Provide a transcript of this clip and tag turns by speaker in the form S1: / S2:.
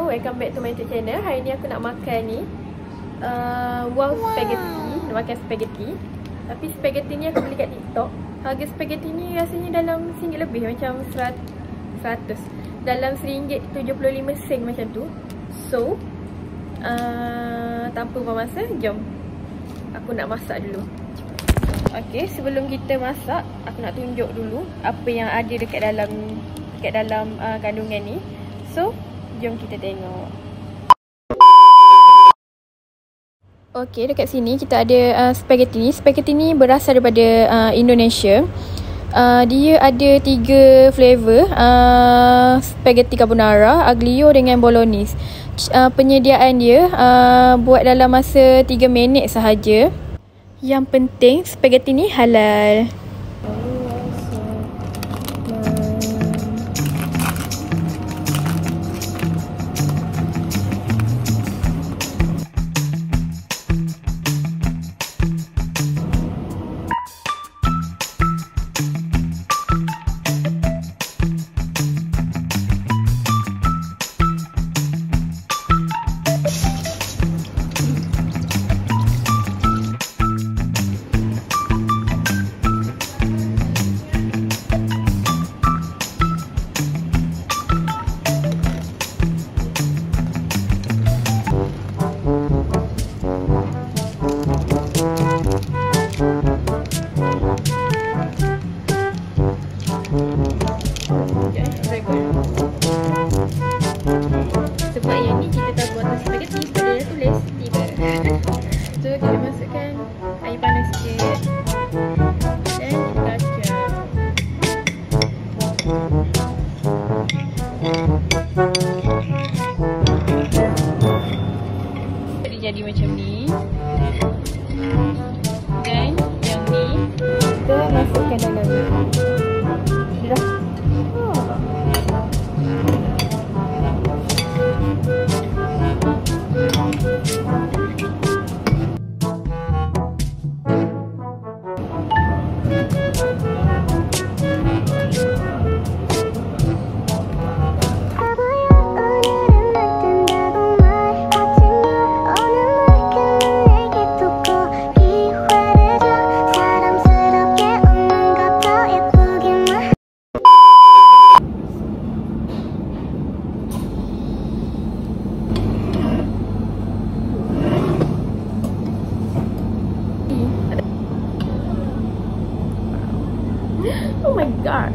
S1: welcome back to my YouTube channel. Hari ni aku nak makan ni wow spaghetti. Nak makan spaghetti. Tapi spaghetti ni aku beli kat TikTok. Harga spaghetti ni rasanya dalam RM1 lebih, macam 100. Dalam RM1.75 macam tu. So tanpa buang masa, jom aku nak masak dulu. Okay, sebelum kita masak, aku nak tunjuk dulu apa yang ada dekat dalam kandungan ni. So, jom kita tengok. Okay, dekat sini kita ada spaghetti ni. Spaghetti ni berasal daripada Indonesia. Dia ada 3 flavor, spaghetti carbonara, aglio dengan bolognese. Penyediaan dia buat dalam masa 3 minit sahaja. Yang penting spaghetti ni halal. Sebab yang ni kita tak buat spaghetti, sebab dia tulis 3. So kita masukkan air panas sikit dan kita kacau. Dia jadi macam ni. Dan yang ni kita masukkan dalam ni. Dah. Oh my god.